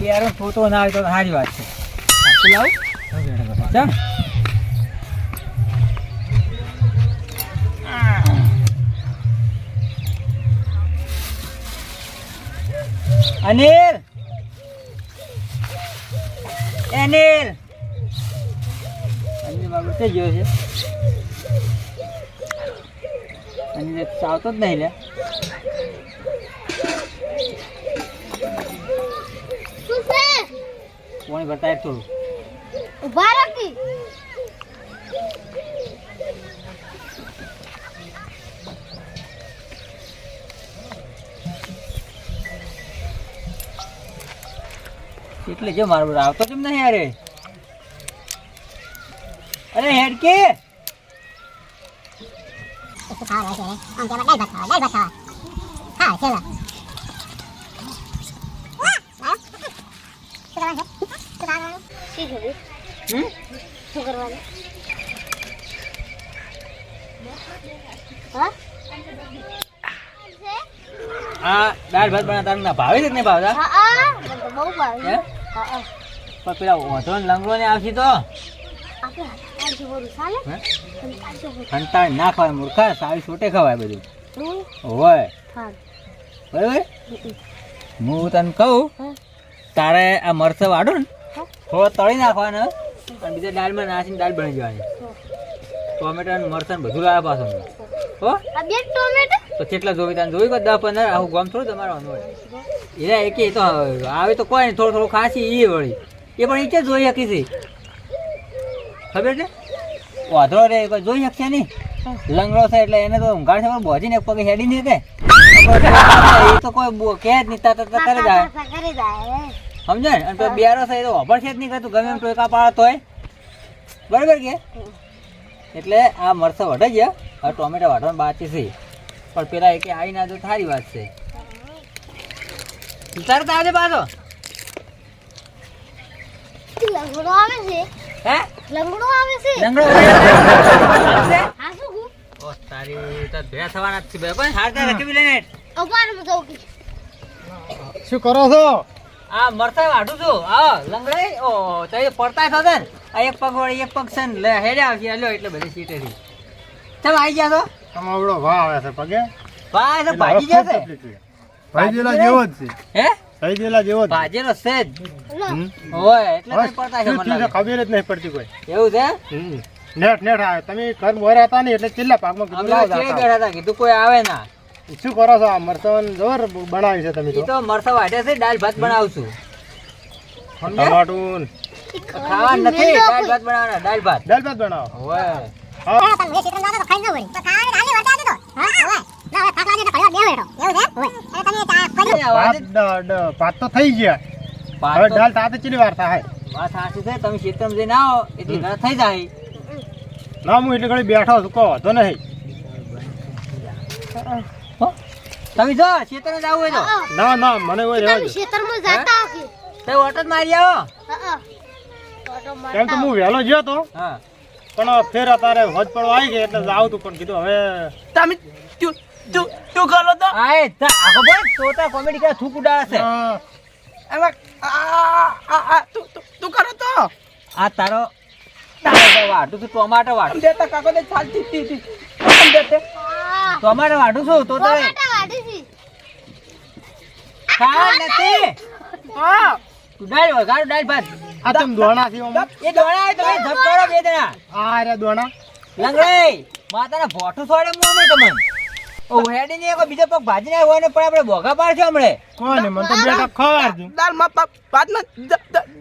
બેરો photo ના આવે તો સારી વાત છે. લાવ ચમ અનિલ અનિલ અનિલ બાબુ તે ગયો છે. અનિલ આવતો જ નહીં લે. કોણ બતાય થોડું ઉભા રાખી એટલે જો મારો બધો આવતો કેમ નહીં અરે અરે હેડકે શું કરવાનું આ દાળ ભાત બનાવતા તમને ભાવે છે કે નહીં ભાવતા? મને તો બહુ ભાવે હે? પણ પેલા ઓઢો ને લંગડો ને આવશે તો આપણે કાલથી બોલું ચાલે હે? કાલથી બોલું કંટાળ ના ખવાય મૂર્ખા, સાવી છોટે ખવાય બધું. હું હોય હા બરાબર. હું તને કહું તારે આ મરચાં વાળો ને થોડો તળી નાખવાનો અને બીજા દાળમાં નાખીને દાળ બની જવાની. ટોમેટા ને મરચાં બધું લાવ્યા પાછું હો. આ બે ટોમેટો તો કેટલા જોવી તને જોઈ 10-15 આવું ગામ થોડું તમારું હોય. એરા એક તો આવે તો કોઈ નહીં, થોડું થોડું ખાસી એ વળી એ પણ એ જોઈ શકી છે ખબર છે. વાંધો રે કોઈ જોઈ શકશે નહીં. લંગડો છે એટલે એને તો ઊંઘાડ છે બોજીને એક પગે હેડી નહીં કે એ તો કોઈ કહે જ નહીં, તરત કરે જાય કરી જાય સમજે ને. અને પેલો બિયારો છે એ તો વાપર છે જ નહીં કરતું, ગમે એમ ટોયકા પાડતો હોય બરાબર કે. એટલે આ મરચાં વઢાઈ ગયા, હવે ટોમેટા વાઢવાનું બાકી છે. પણ પેલા એક આવી ના જો સારી વાત છે. તરત આવજે પાછો. લંગડો આવે છે હે લંગડો આવે છે લંગડો હા શું કહું ઓ તારી તો ભેળા થવાના જ છે બે કોઈ હાર દે રકબી લઈને. ઉભા રહો ચૌકી શું કરો છો? આ મરચાં વાઢું છું. હા લંગડાઈ ઓ તો એ પડતા થશે ને. આ એક પગ વળી એક પગ છે ને લે હેડે આવશે લ્યો એટલે બધી સીટેથી. ચમ આવી ગયા તો તમારો ભાવ આવે છે પગે ભાઈ તો ભાજી જશે. ભાઈજેલા જેવો જ છે. હે ભાઈજેલા જેવો જ છે. ભાજેલો છે જ લો હોય એટલે બસ, નહીં પડતા છે શું મને થયું છે લાગે. ખબર જ નહીં પડતી કોઈ. એવું છે. નેટ નેટ આવે તમે ઘર મોરે હતા ને એટલે છેલ્લા પાકમાં અમે કીધું લાવો ચેડે જાતા. બેઠા હતા કીધું કોઈ આવે ના. શું કરો છો? આ મરચાં જોર બનાવી છે તમે એ તો તો મરચાં વાઢ્યા છે, દાળ ભાત બનાવું છું. ટમાટું ખાવાનું નથી, દાળ ભાત બનાવવાના દાળ ભાત દાળ ભાત બનાવો. હોય. હા તમે ચિકન દાદા તો ખાઈ ન વળી તો ખાવા ડાલી વટા દે તો હા હોય ના હોય થાકલા દે તો ખડવા બેહો હેઠો એવું છે હોય એટલે તમે ચા કરી ભાત તો થઈ ગયા. ભાત હવે તો દાળ તાતે ચીલી વાર થાય. વાત સાચી છે. તમે ખેતરમાં જઈને આવો એટલે ઘરે થઈ જાય. ના હું એટલે ઘડી બેઠો છું કહો તો નહીં. હો? તમે જો ખેતરમાં જવું હોય તો ના ના મને કોઈ રહેવા તમે દો. ખેતરમાં જાતા કે તો ઓટો જ મારી આવો. હા ઓટો કેમ તો હું વહેલો ગયો તો હા પણ ફેર અત્યારે હોજ પડવા આવી ગઈ એટલે જાવ તું પણ કીધું હવે તમે તું કરો તો આય તા આખો બોલ તોતા કોમેડી કરે થૂક ઉડાડે છે. એમાં તું કરો તો આ તારો તારો વાઢું છું ટોમાટો વાઢું. દેતા કાકો દે ચાલ તી દેતે હા ટોમાટો વાઢું છું તો તો ટોમેટા વાડી છે ખાવા નથી. હા તું દાળ વઘાર દાળ ભાત આ તમ દોણા થી ઓમાં. એ દોણા આવે તમે ધબકારો બે જણા આ રે દોણા લંગડાઈ માતાના ભોઠું છોડે હું અમે તમને ઓ હેડી ને કોઈ બીજો પગ ભાજી ના હોય ને પણ આપણે ભોગા પાડશે હમણે. કોઈ નહીં મને તો બેટા ખવાર દઉં. દાલ માં ભાત માં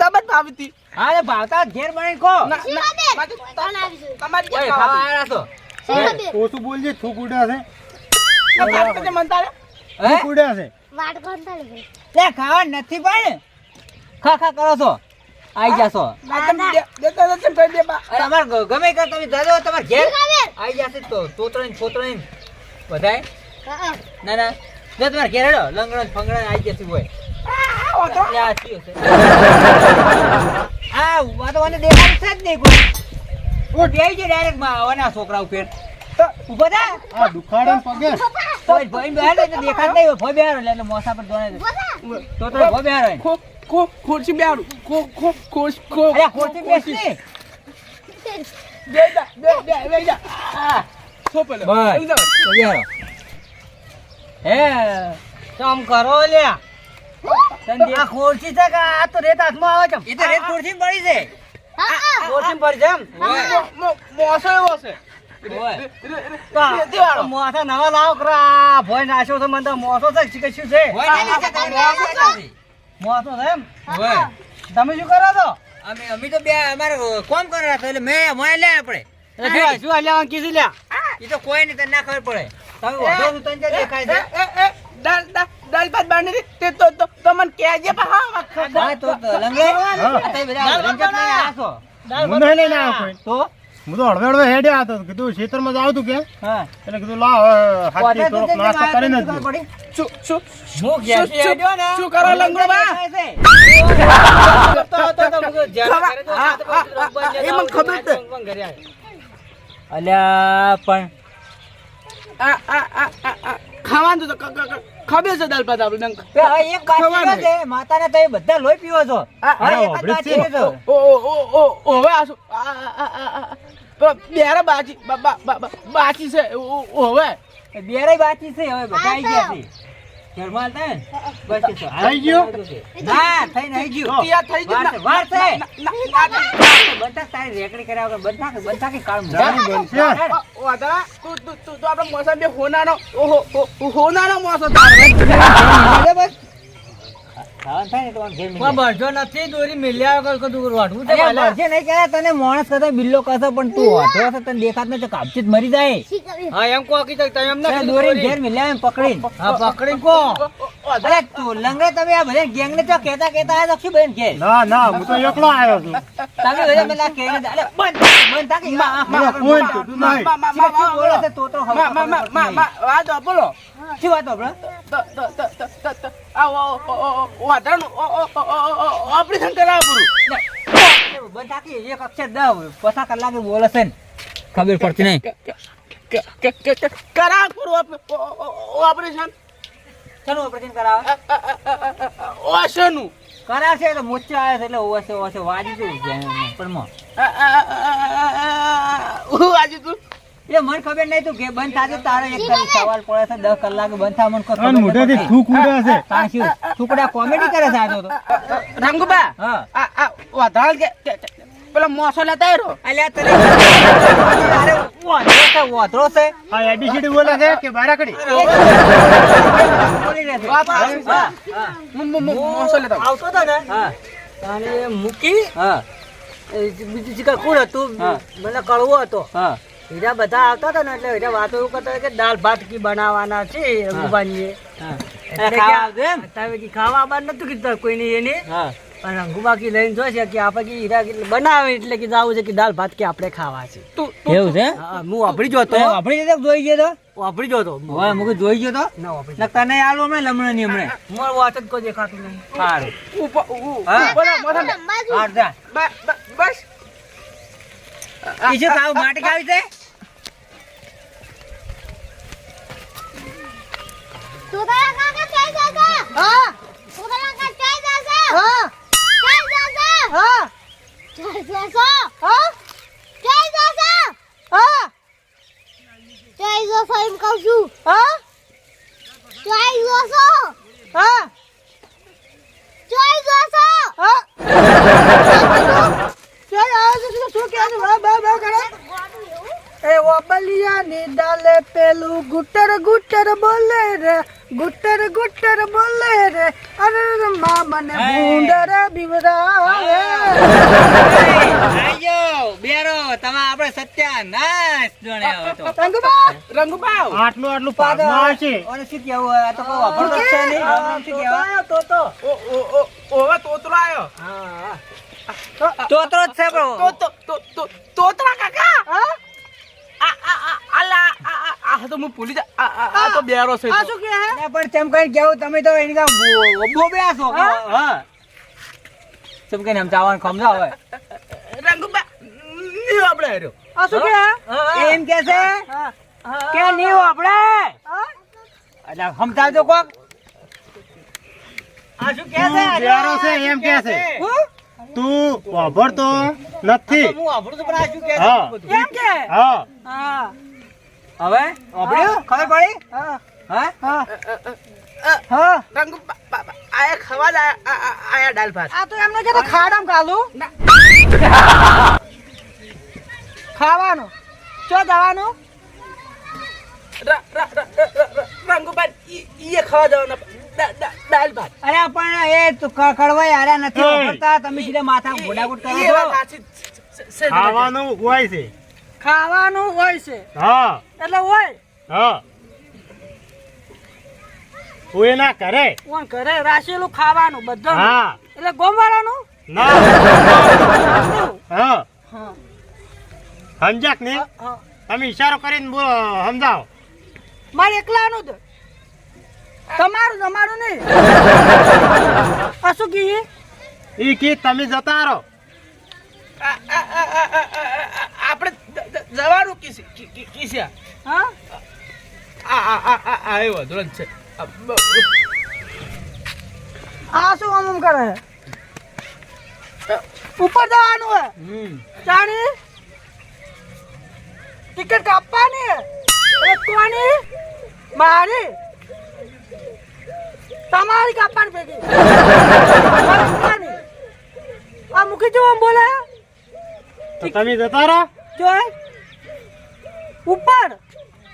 દબત આવી હતી હા ને ભાવતા ઘેર બનાવીને ખો. કોણ આવી છે તમારી ઓય, ક્યાં ખાવા ખાવા આયા છો. ઓછું બોલજે થૂક ઉડ્યા છે. ભાત પછી મનતા હે? થૂક ઉડ્યા છે. વાટ કોણ તાળી લે ખાવા નથી પણ ખા ખા કરો છો આઈ જાશો. દેતા દેતા ભાઈ દે બા અરે અમાર ગમે કે તમે જાજો તમાર ઘેર આઈ જાશે તો તોતરાઈને બધાય હા ના ના જો તમાર ઘેર હેડો લંગડો ને ફંગડો આઈ જશે હોય. લે આ ચિયો છે. આ વાતો મને દેખાય છે જ નહીં કોઈ. ઓ ડેઈ જે ડાયરેક્ટ માં આવવાના છોકરા ઉપર ઉભો થા. આ દુખાડે ને પગે. કોઈ ભઈ બેહાડે તો દેખાત નહીં હોય. ભઈ બેહાડો એટલે મોસા પર દોણે તો ભઈ બેહાડો એને. ખુરશી બેહાડું અરે ખોટી બેસી બે જા હા છો પેલો બસ જલ્દી જાઓ. તો બેહારો. હે ચમ કરો લ્યા આ ખોરશી છે કે આ તો રેત હાથમાં આવે છે એ તો રેત ખોરશી પડી છે ખોરશી પડી છે એમ મોસો એવો છે મોસા નવા લાવો કરા ભોય નાખ્યો તો મને તો મોસો છે શીખે શું છે મોસો છે એમ તમે શું કરો છો અમે તો બે અમારે કોમ કરવા તો એટલે મેં લે આપણે શું લેવાનું કીધું લ્યા એ તો કોઈ નહીં તને ના ખબર પડે તમે વધો તો તને દેખાય છે દાલ ભાત બાંધી તે તો મને કહેજે હા તો લંગડે આ બધા રંજક લઈને આયા છો હું નહીં લઈને આવ્યો કોઈ. તો હું તો હળવે હેડ્યા હતો કીધું ખેતરમાં જ આવતું કે હા એટલે કીધું લાવ હાથથી થોડોક નાસ્તો કરીને જ જઉં. શું કરો લંગડો બા એ મને ખબર છે. અલ્યા પણ ખાવાનું તો ખબર છે દાલ ભાત આપણે એક બાકી છે માતાને તમે બધા લોહી પીવો છો હા એક જ બાકી છે ઓવે આ શું બેરા બાચી છે ઓવે બેરાય બાકી છે હવે બધા આવી ગયા છે ઘરમાં હતા ને બસ કે છો થઈ ગયું? ના થઈ નહીં ગયું તૈયાર થઈ ગયું ને? વાર છે બધા તારી રેકડી કર્યા વગર બંધા કે કામ બનશે. વાદળા તું આપણે મોસમ બે હોનાનો મોસો તારે બસ ખાવાનું થાય ને તો આમ ઘેર મિલી જાય. બરજો નથી દોરી મિલ્યા વગર કદું વાઢવું છે અરે પહેલા. બરજે નહીં કહેતા, તને માણસ કરતા બિલ્લો કહેતો પણ તું હોતો હશે, તને દેખાત નથી કાપચી જ મરી જાય. હા એમ કહો કીધું તમે એમ ના તને કીધું દોરીને દોરી. ઘેર મિલ્યા એમ પકડીને. હા પકડી કો અરે તું લંગડે તમે આ બધા ગેંગને તો કહેતા આયા તો શું બેન ઘેર ના ના હું તો એકલો આવ્યો છું. તમે બધા પેલા કહીને અરે બંધ બંધ થાકી મને કોઈ કીધું નહીં. શું બોલે છે તો હવે વાત બોલો શું વાત આપણે ઓપરેશન કરાવવું બંધ થાકી એક અક્ષર દવ પછા કલાકે બોલે છે ને ખબર પડતી નહીં. કરાવવું ઓપરેશન ચાલો ઓપરેશન કરાવે ઓશનું કરાશે તો મોચા આવે છે એટલે ઓછે ઓછે વાજી જવું છે પણ માં આજે તું એટલે મને ખબર નહીં તું કે બંધ થાશે તારો એક ખાલી સવાલ પડે છે 10 કલાકે બંધ થા મને કોઈ ખબર અને મોઢેથી નથી. થૂક ઉડે છે. તાણ શું ટુકડા કોમેડી કરે છે આ તો રંગુબા હા આ વધારે પેલા મોસો લેતા આવ્યો અલ્યા તને તારે વાંધરો છે આ ABCD બોલે છે કે બારાકડી? બોલી રહેશે. વાત સાચી છે. હા હા મોસો લેતા આવો. આવતો તો ને હા તાને મૂકી હા બીજું જીકા કોણ હતું હા. મને કળવો હતો હા હીરા બધા આવતા હતા ને એટલે હીરા વાતો એવું કરતા હતા કે દાળ ભાત કી બનાવવાના છે રઘુબાનીએ હા એટલે ખાવા કે આવજો એમ? અત્યારે કે ખાવા બાર નતું કીધું કોઈને એને હા પણ રઘુબાકી લઈને જોશે કે આપણે કે હીરા કે બનાવે એટલે કે જાવું છે કે દાળ ભાત કે આપણે ખાવા છે એવું છે હા હું વાપરી ગયો તો તો આપણે જતો જોઈ ગયો તો વાપરી ગયો તો હવે મુકે જોઈ ગયો તો ના વાપરી ને તને આલો હમણાં લમણા ની હમણાં મોર વાત જ કોઈ દેખાતું નહીં સારું હા હાર જા બસ ઈજો ખાવ માટી ખાવી છે સુગરા કાકા ચાઈ જાજા હા સુગરા કાકા ચાઈ જાજા હા ચાઈ જાજા હા ચાઈ જાજા હા ચાઈ જાજા હા ચાઈ જાજા એમ કહું છું હા ચાઈ જાજા હા ચાઈ જાજા હા ચાઈ આજો શું કે છે બા કરે એ ઓબલિયા ની ડાલે પેલું ગુટર ગુટર બોલે રે ગુટર ગુટર બોલે રે અરે મા મને ભૂંડર બીવરાવે આજો બેરો તમે આપણે સત્યાનાશ જોણ્યા હતો રંગુબા આટલું આટલું પાકમાં આવશે. ઓને શું કહેવું આ તો કોઈ વાપરતો જ છે નહીં આમ શું કહેવાય તો ઓવે તોતરો આવ્યો તોતરો જ છે બરો તોતરા કાકા આલા આ તો હું ભૂલી જા આ તો બેરો છે આ શું કે હે પણ તેમ કઈ કેવું તમે તો એની કામ બોબ્યા છો હા તેમ કઈ આમ ચાવવાનું ખમજા હવે રંગુબા ની આપણે હાર્યો આ શું કે હે એમ કે છે કે નહીં આપણે એટલે સમજાવજો કોક આ શું કહે છે? પ્યારો છે એમ કે છે હું? તું વાપરતો નથી. હું વાપરું છું પણ આ શું કહે છે? હા. એમ કે હા હા હવે વાપર્યું? ખબર પડી? હા હા? હા હા રંગુ આયા ખવા જ આયા દાળ ભાત. આ તો એમને કે ખાડામાં કાલું ખાવાનું ચો જવાનું રંગુભાઈ ઈ ખાવા જવાના દાળ ભાત. અરે પણ એ તો કડવાઈ હાર્યા નથી ઓય. વાપરતા. તમે સીધા માથા ગોડાગોડ કરો ઈ છો. વાત સાચી છે. ખાવાનું હોય છે. ખાવાનું હોય છે હા એટલે હોય હા હું એના કરે. કોણ ઘરે રાશેલું ખાવાનું બધું હા એટલે ગોમવાળાનું ના હા હા સમજાક ને હા તમે ઈશારો કરીને બોલો સમજાવો. મારે એકલાનું જ તમારું તમારું નહીં આ શું કહીએ ઈ કે તમે જતા રહો. આપણે જવાનું કિસ્યા હા એ વધુ જ છે. આ શું આમ કરે ઉપર જવાનું હે જાણી ટિકિટ કાપવાની કોની મારી તમારી કાપવાની ભેગી આ મૂકી જો આમ બોલે તો તમે જતા રહો. જોય ઉપર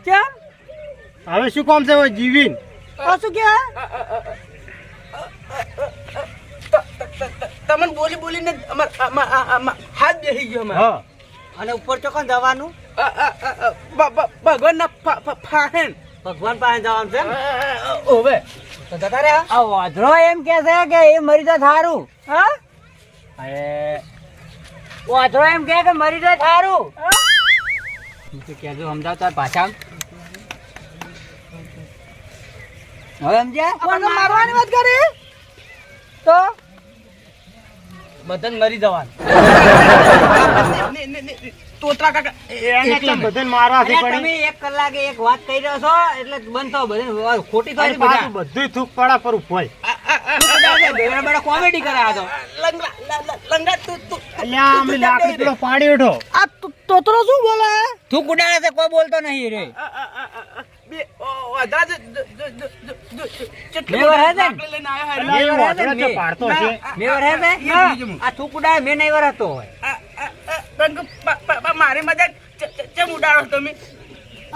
કેમ હવે શું કામ છે જીવીન? આ શું કે તમને બોલી બોલીને હાથ બેસી ગયો અમારે. હા અને ઉપર ચોકન જવાનું? ભગવાન ના ફાહેન. ભગવાન પાસે જવાનું છે ને? ઓવે તો જતા રહ્યા. આ વાંદરો એમ કે છે કે એ મરી જાય થારું. હા અરે વાંદરો એમ કે મરી જાય થારું. હું તો કહેજો સમજાવ તાર પાછા. હવે સમજ્યા? કોને મારવાની વાત કરી તો બધાને મરી જવાનું. તોતરા કાકા એને તો બધાને મારવા છે અરે પડી. તમે 1 કલાકે એક વાત કહી રહ્યો છો એટલે બંધ થાવ. બધે ખોટી અને થઈ બધા પાછું બધુંય થૂક પડા પર હોય. કોમેડી કરે આ તો. લંગા તું અલ્યા અમે લાકડી પેલો પાડી ઉઠો. આ તોતરો શું બોલે થૂક ઉડાડે છે કોઈ બોલતો નહીં રે. મેવર હે ને? અલ્યા એ વાંદરો તો પાડતો છે. મેવર હે ને? આ થૂક ઉડાડે મેં નહીં વરસતો હોય. મારી મજા ચમ ઉડાડો તમે.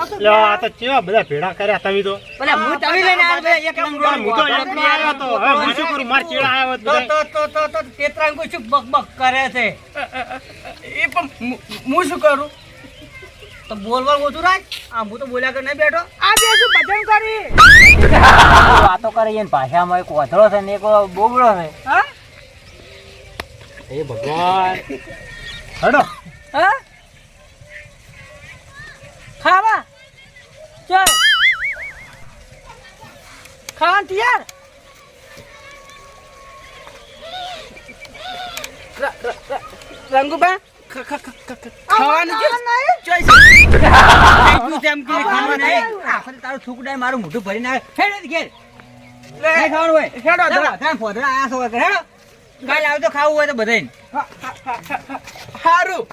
અલ્યા આ તો કેવા બધા ભેડા કર્યા તમે તો. પેલા હું તમે લઈને આવ્યો તો એક નંબર હું તો એકલો આવ્યો તો. હવે હું શું કરું? માર ચેડા આવ્યો હોત બધાય. તો તેતરાંગો શું બક કરે છે? એ પણ હું શું કરું? તો બોલવા ઓછું રાખ. આ હું તો બોલ્યા કર નહીં બેઠો. આ બે શું ભજન કરી વાતો કરે એની ભાષામાં એક વાંધળો છે ને એક બોબડો છે. હા એ ભગવાન હડો. હા ખાવા ચાલ ખાવા તૈયાર રંગુબા ખાવાનું છે? તારું થૂકડાય મારું મોઢું ભરીને આવે. હેડો ઘેર. નહીં ખાવાનું હોય. હેડો, જા, તારા ફોદરા આયા છો વગર. હેડો. કાલે આવતો ખાવું હોય તો બધાય. હારું